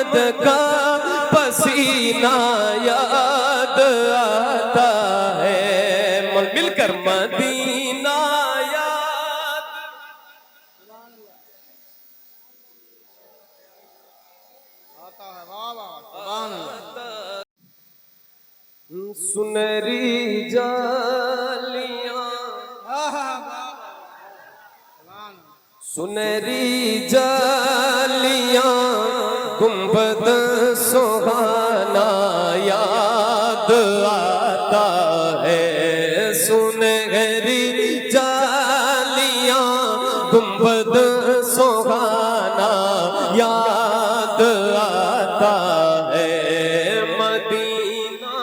रहमत का पसीना याद आता है। मिलकर मदीना याद आता है। वाह वाह सुभान अल्लाह। सुनहरी जालियां सुनहरी जालियां गुंबद सुहाना याद आता है। सुनहरी जालियां गुंबद सुहाना याद आता है। मदीना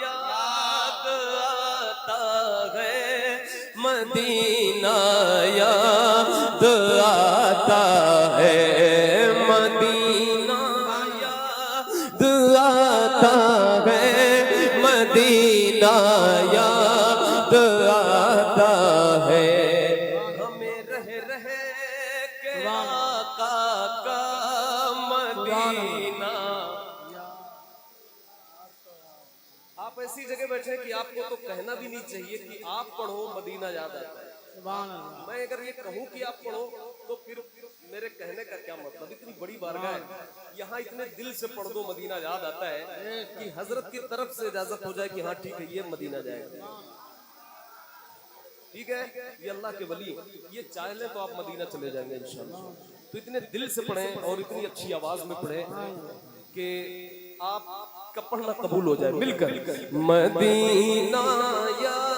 याद आता है। मदीना याद आता है। मदीना याद आता है। मदीना याद आता है। हमें रह के आका का मदीना। आप ऐसी जगह बैठे कि आपको तो कहना भी नहीं चाहिए कि आप पढ़ो मदीना याद आता है। मैं अगर ये कहूँ कि आप पढ़ो तो फिर मेरे कहने का क्या मतलब। इतनी बड़ी बारगाह है, यहाँ इतने दिल से पढ़ दो मदीना याद आता है कि हजरत की तरफ से इजाजत हो जाए कि हाँ ठीक है ये मदीना जाएगा। ठीक है, ये अल्लाह के वली ये चाह ले तो आप मदीना चले जाएंगे इंशाल्लाह। तो इतने दिल से पढ़ें और इतनी अच्छी आवाज में पढ़ें कि आप का पढ़ना कबूल हो जाए। मिलकर मदीना याद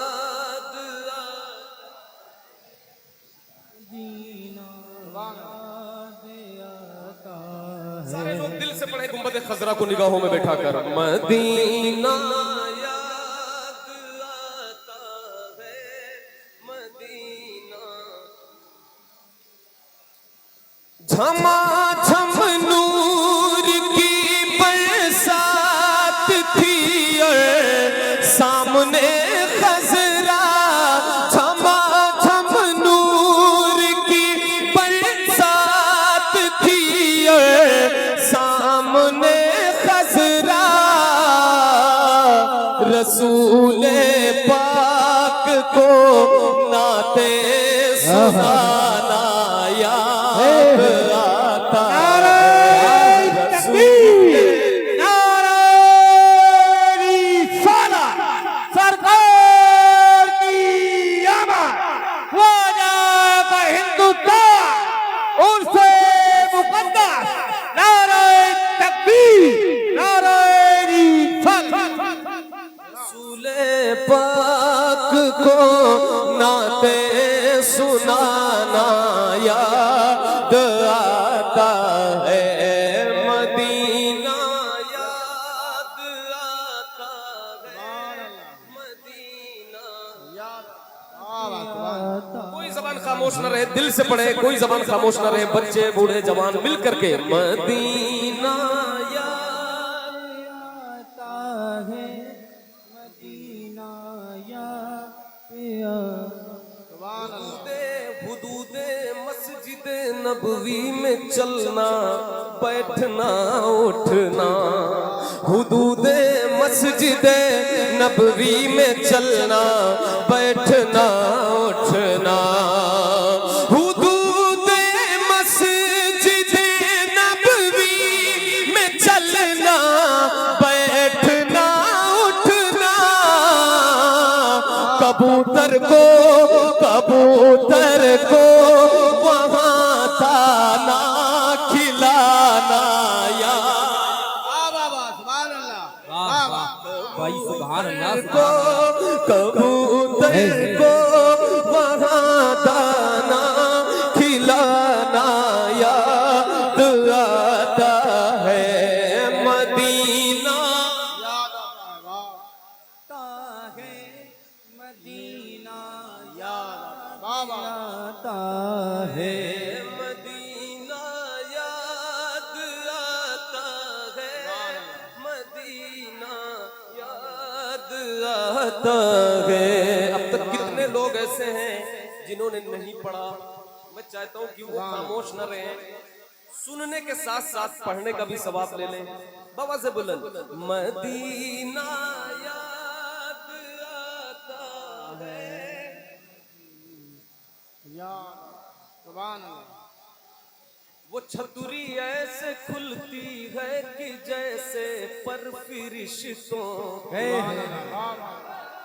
सारे लोग दिल से पढ़े गुंबद खजरा को निगाहों में बैठा कर। मदीना याद आता है। मदीना झमाझम नूर की बरसात थी और सामने खजरा। झमाझम नूर की बरसात थी और सामने खजरा। रसूले पाक को नाते सुनाना याद आता है। सरकार की आमद हिंदुस्तान उनसे मुकद्दस नारे तकबीर नारे रसूले पाक को नाते सुनाना याद आता है। मदीना याद आता है। मदीना कोई जबान खामोश न रहे, दिल से पढ़े, कोई जबान खामोश न रहे, बच्चे बूढ़े जवान मिल करके मदीना याद आता है। मदीना याद हुदूदे मस्जिद नबवी में चलना बैठना उठना। हुदूदे मस्जिद नबवी में चलना बैठना उठना। हुदूदे मस्जिद नबवी में चलना बैठना उठना। कबूतर को वहाँ दाना खिलाना भाई सुभान अल्लाह। कबूतर को वहाँ दाना खिलाना याद आता है। मदीना याद आता है। मदीना याद आता है। मदीना याद आता है। मदीना याद आता है। अब तक कितने लोग ऐसे हैं जिन्होंने नहीं पढ़ा। मैं चाहता हूँ कि वो खामोश न रहे, सुनने के साथ साथ पढ़ने का भी सवाब ले लें। बाबा से बुलंद मदीना याद आता है। या सुभान अल्लाह। वो छतरी ऐसे खुलती है कि जैसे पर फरिश्तों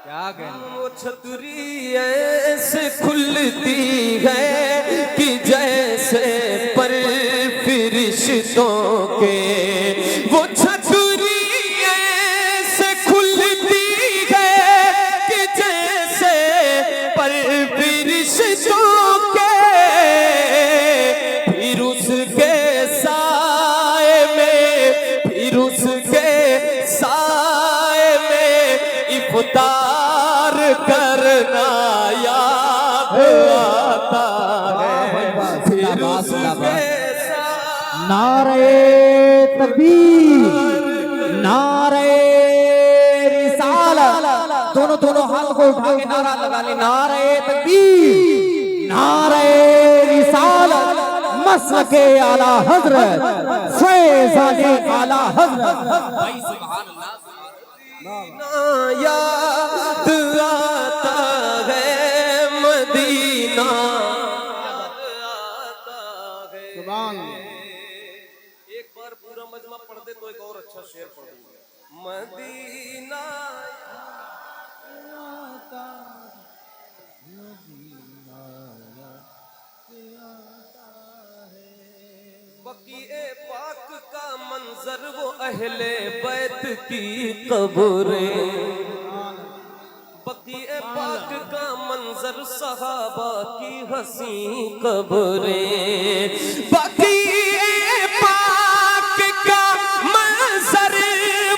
क्या कहना। वो छतरी ऐसे खुलती है कि जैसे पर फरिश्तों के। वो छतरी ऐसे खुलती है कि जैसे पर फरिश्तों के। फिर उसके साए में, फिर उसके साए में इफ्तार करना याद आता है। फिर उसके नारे तकबीर, नारे रिसालत, दोनों हाथ को उठा के नारा लगा ले। नारे तकबीर, नारे रिसालत, मसलके आला हजरत, फैज़ाने आला हजरत। भाई सुभान अल्लाह। याद आता है मदीना याद आता है। सुभान अल्लाह। एक बार पूरा मजमा पढ़ दे तो एक और अच्छा शेर पढ़ दूंगा। मदीना बकीए पाक का मंजर, वो अहले बैत की कब्रें। बकीए पाक का मंजर, सहाबा की हंसी कब्रें। बकीए पाक का मंजर,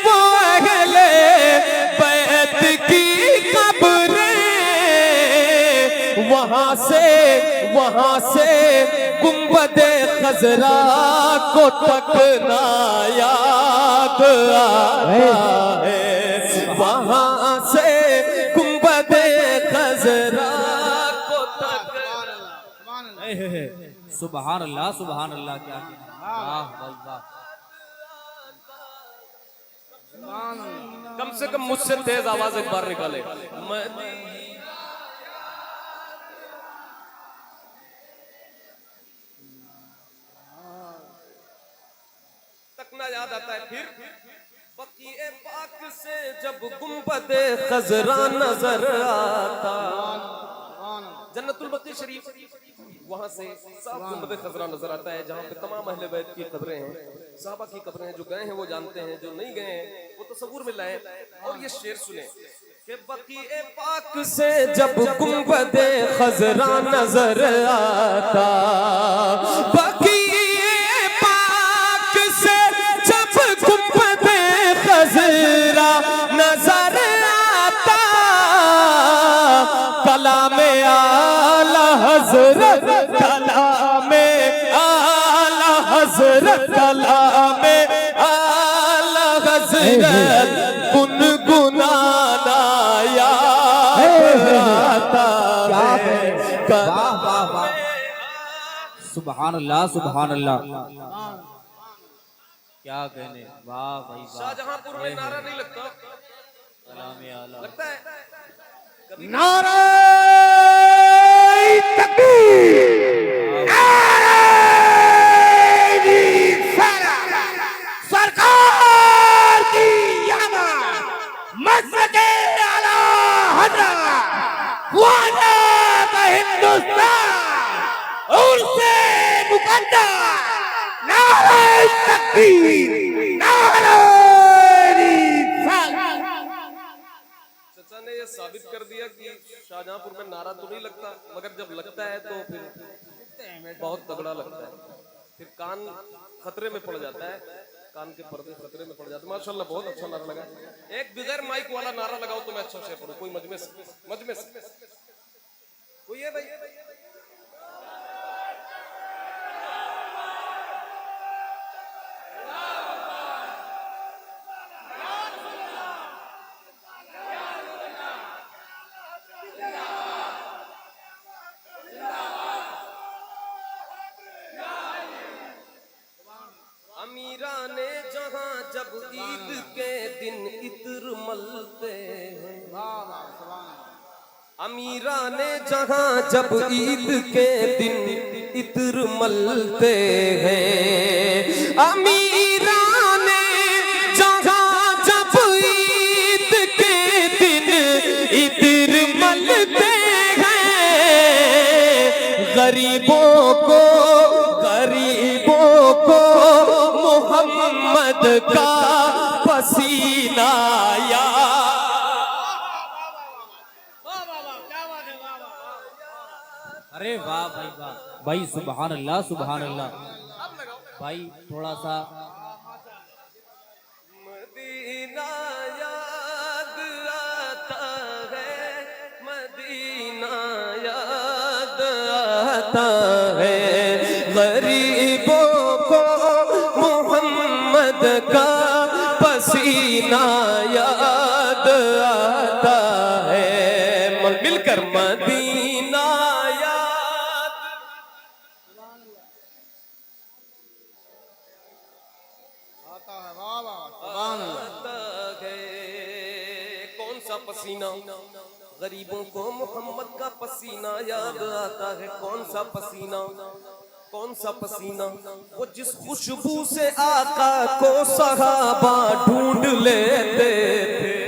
वो अहले बैत की कब्रें। वहां से गुंबदे खजरा को तकना याद आता है। वहां से गुंबदे खजरा को तकना। सुभान अल्लाह, सुभान अल्लाह। क्या कहना। वाह भाई वाह। कम से कम मुझसे तेज आवाज एक बार निकाले। तकना याद आता है। फिर बकीए पाक से जब गुंबदे खजरा नजर आता, जन्नतुल बकी शरीफ, वहां से साफ गुंबदे खजरा नजर आता है, जहां पे तमाम अहले बैत की कब्रें हैं, साहबा की कब्रें हैं। जो गए हैं वो जानते हैं, जो नहीं गए हैं वो तसव्वुर में लाए। और ये शेर सुने कि बकीए पाक से जब गुंबदे खजरा नजर आता, बकीए पाक से जब गुंबदे खजरा नजर आता, कलामे आला हजरत, कलामे आला हजरत, कलामे आला हजरत गुनगुनाना याद आता है। वाह वाह वाह। सुभान अल्लाह, सुभान अल्लाह। क्या कहने। वाह भाई वाह। शाहजहांपुर में नारा नहीं लगता, कलामे आला लगता है कभी। नारे तकबीर, नारे रिसालत, सरकार की याद, मसलके आला हजरत, ख्वाजा का हिंदुस्तान, उर्से मुकद्दस, नारे तकबीर, नारे रिसालत। चाचा ने ये साबित कर दिया कि शाहजहांपुर में नारा तो नहीं लगता, मगर जब लगता है तो फिर बहुत तगड़ा लगता है। फिर कान खतरे में पड़ जाता है, कान के पर्दे खतरे में पड़ जाते हैं। माशाल्लाह बहुत अच्छा नारा लगा। एक बगैर माइक वाला नारा लगाओ तो मैं अच्छा शेर पढ़ूं। कोई मजमे से कोई है भाई? अमीरा ने जहां जब ईद के दिन इत्र मलते हैं, वाह वाह सुभान अल्लाह। अमीरा ने जहां जब ईद के दिन इत्र मलते हैं, अमीरा ने जहां जब ईद के दिन इत्र मलते हैं, गरीबों को मोहम्मद का पसीना याद। अरे वाह भाई वाह भाई, सुभान अल्लाह सुभान अल्लाह। भाई थोड़ा सा मदीना याद आता है, मदीना याद आता है, गरीबों को मोहम्मद का पसीना याद आता है। मिलकर मदीना याद आता है, वाह वाह सुभान अल्लाह। आता है। कौन सा पसीना? गरीबों को मोहम्मद का पसीना याद आता है। कौन सा पसीना? कौन सा पसीना? वो जिस खुशबू से आका को सहाबा ढूंढ लेते थे,